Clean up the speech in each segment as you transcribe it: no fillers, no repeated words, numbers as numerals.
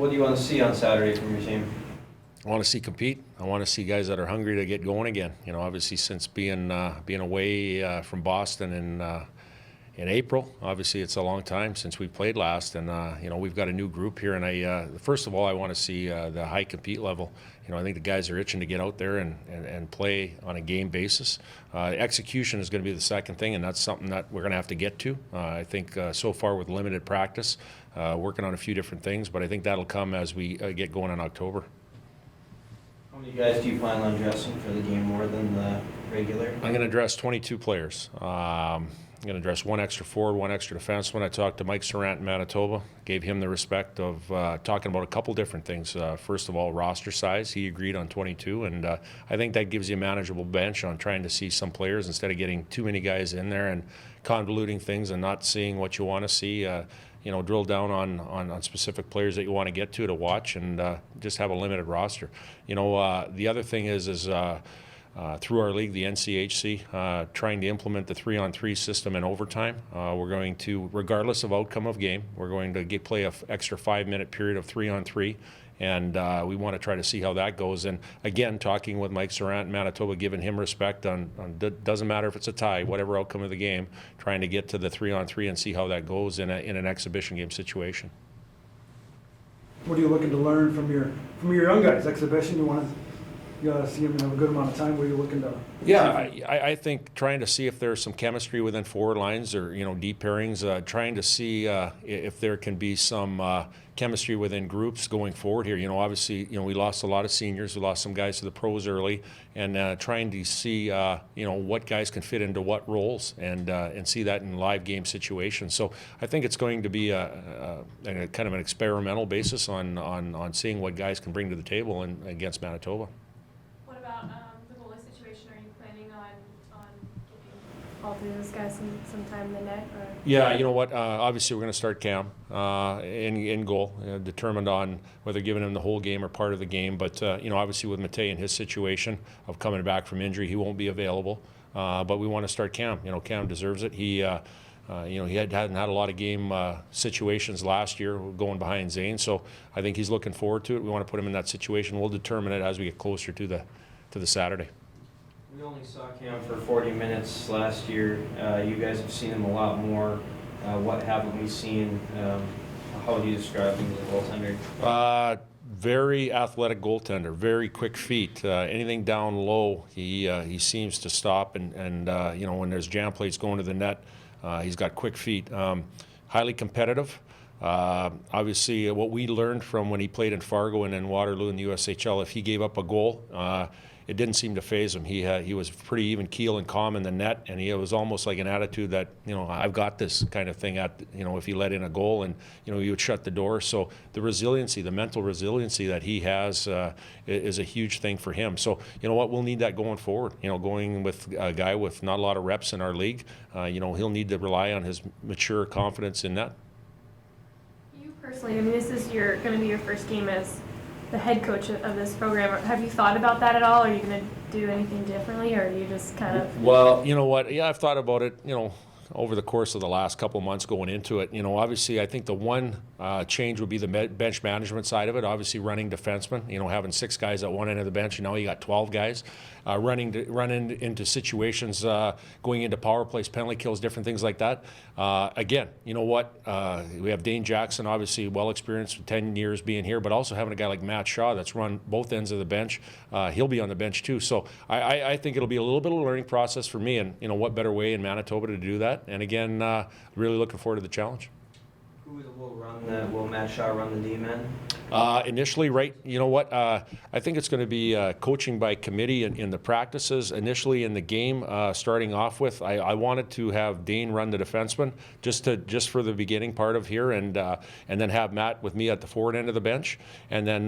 What do you want to see on Saturday from your team? I want to see compete. I want to see guys that are hungry to get going again. You know, obviously since being away from Boston in April, obviously it's a long time since we played last, and you know, we've got a new group here. And first of all, I want to see the high compete level. You know, I think the guys are itching to get out there and play on a game basis. Execution is going to be the second thing, and that's something that we're going to have to get to. I think so far with limited practice, working on a few different things, but I think that'll come as we get going in October. How many guys do you plan on dressing for the game more than the regular? I'm going to dress 22 players. I'm going to dress one extra forward, one extra defenseman. I talked to Mike Sarant in Manitoba, gave him the respect of talking about a couple different things. First of all, roster size. He agreed on 22, and I think that gives you a manageable bench on trying to see some players instead of getting too many guys in there and convoluting things and not seeing what you want to see. You know, drill down on specific players that you want to get to watch, and just have a limited roster. You know, the other thing is through our league, the NCHC, trying to implement the 3-on-3 system in overtime. We're going to, regardless of outcome of game, we're going to play an extra 5-minute period of 3-on-3, and we want to try to see how that goes. And again, talking with Mike Sarant in Manitoba, giving him respect on doesn't matter if it's a tie, whatever outcome of the game, trying to get to the 3-on-3 and see how that goes in an exhibition game situation. What are you looking to learn from your young guys? Exhibition, you got to see them have a good amount of time. Where you're looking to? Yeah, I think trying to see if there's some chemistry within forward lines or, you know, deep pairings. Trying to see if there can be some chemistry within groups going forward here. You know, obviously, you know, we lost a lot of seniors. We lost some guys to the pros early, and trying to see you know, what guys can fit into what roles, and see that in live game situations. So I think it's going to be a kind of an experimental basis on seeing what guys can bring to the table against Manitoba. The goalie situation, are you planning on giving all three of those guys some time in the net? Or? Yeah, you know what? Obviously, we're going to start Cam in goal, determined on whether giving him the whole game or part of the game. But you know, obviously with Matej and his situation of coming back from injury, he won't be available. But we want to start Cam. You know, Cam deserves it. He you know, he hadn't had a lot of game situations last year going behind Zane, so I think he's looking forward to it. We want to put him in that situation. We'll determine it as we get closer to the Saturday. We only saw Cam for 40 minutes last year. You guys have seen him a lot more. What haven't we seen? How would you describe him as a goaltender? Very athletic goaltender, very quick feet. Anything down low, he seems to stop, and you know, when there's jam plates going to the net, he's got quick feet. Highly competitive. Obviously, what we learned from when he played in Fargo and in Waterloo in the USHL, if he gave up a goal, it didn't seem to faze him. He was pretty even keel and calm in the net, and he was almost like an attitude that, you know, I've got this kind of thing at, you know, if he let in a goal, and, you know, he would shut the door. So the resiliency, the mental resiliency that he has is a huge thing for him. So, you know what, we'll need that going forward. You know, going with a guy with not a lot of reps in our league, you know, he'll need to rely on his mature confidence in that. You personally, I mean, this is going to be your first game as the head coach of this program. Have you thought about that at all? Are you going to do anything differently, or are you just kind of? Well, you know what? Yeah, I've thought about it. You know, over the course of the last couple of months going into it. You know, obviously, I think the one change would be the bench management side of it. Obviously, running defensemen. You know, having 6 guys at one end of the bench, and now you got 12 guys running into situations, going into power plays, penalty kills, different things like that. Again, you know what? We have Dane Jackson, obviously well experienced with 10 years being here, but also having a guy like Matt Shaw that's run both ends of the bench. He'll be on the bench too. So I think it'll be a little bit of a learning process for me, and you know, what better way in Manitoba to do that? And again, really looking forward to the challenge. Who will Matt Shaw run the D-man? Initially, right, you know what, I think it's going to be coaching by committee in the practices. Initially in the game, starting off with, I wanted to have Dane run the defenseman just for the beginning part of here, and then have Matt with me at the forward end of the bench, and then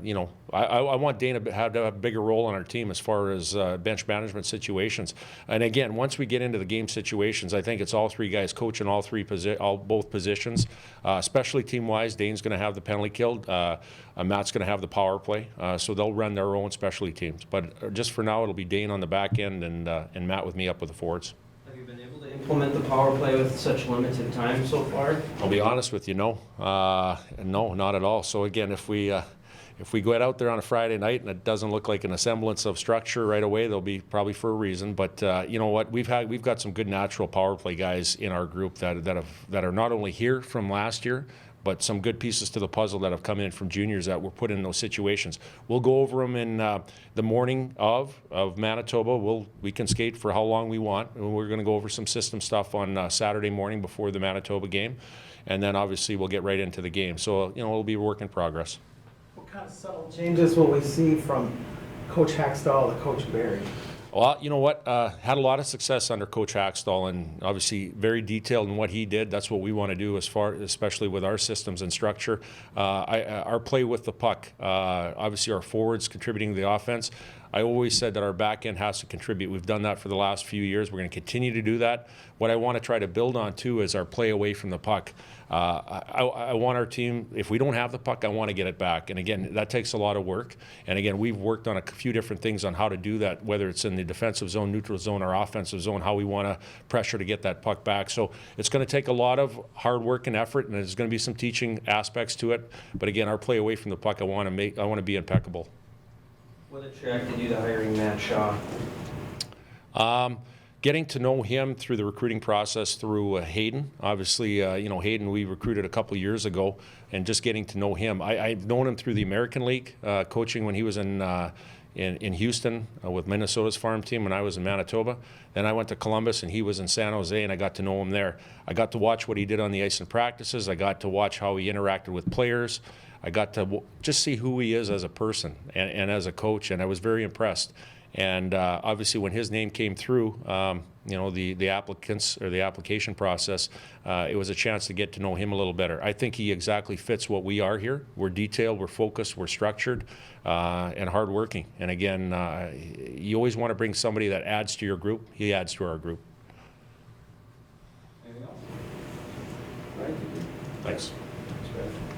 you know, I want Dane to have a bigger role on our team as far as bench management situations. And again, once we get into the game situations, I think it's all 3 guys coaching both positions. Especially team-wise, Dane's going to have the penalty killed. Matt's going to have the power play. So they'll run their own specialty teams. But just for now, it'll be Dane on the back end and Matt with me up with the forwards. Have you been able to implement the power play with such limited time so far? I'll be honest with you, no. No, not at all. So again, if we go out there on a Friday night and it doesn't look like an semblance of structure right away, they'll be probably for a reason. But you know what? We've got some good natural power play guys in our group that are not only here from last year, but some good pieces to the puzzle that have come in from juniors that were put in those situations. We'll go over them in the morning of Manitoba. We can skate for how long we want, and we're going to go over some system stuff on Saturday morning before the Manitoba game, and then obviously we'll get right into the game. So you know, it'll be a work in progress. What kind of subtle changes will we see from Coach Hackstall to Coach Barry? Well, you know what? Had a lot of success under Coach Hackstall, and obviously very detailed in what he did. That's what we want to do, especially with our systems and structure. Our play with the puck, obviously our forwards contributing to the offense. I always said that our back end has to contribute. We've done that for the last few years. We're going to continue to do that. What I want to try to build on too is our play away from the puck. I want our team, if we don't have the puck, I want to get it back. And again, that takes a lot of work. And again, we've worked on a few different things on how to do that, whether it's in the defensive zone, neutral zone, or offensive zone, how we want to pressure to get that puck back. So it's going to take a lot of hard work and effort, and there's going to be some teaching aspects to it. But again, our play away from the puck, I want to be impeccable. What attracted you to hiring Matt Shaw? Getting to know him through the recruiting process through Hayden. Obviously, you know, Hayden we recruited a couple years ago, and just getting to know him. I've known him through the American League, coaching when he was in Houston with Minnesota's farm team when I was in Manitoba. Then I went to Columbus and he was in San Jose, and I got to know him there. I got to watch what he did on the ice in practices. I got to watch how he interacted with players. I got to just see who he is as a person and as a coach, and I was very impressed. And obviously, when his name came through, you know, the applicants or the application process, it was a chance to get to know him a little better. I think he exactly fits what we are here. We're detailed, we're focused, we're structured, and hardworking. And again, you always want to bring somebody that adds to your group. He adds to our group. Anything else? Right. Thanks. Thanks, Brad.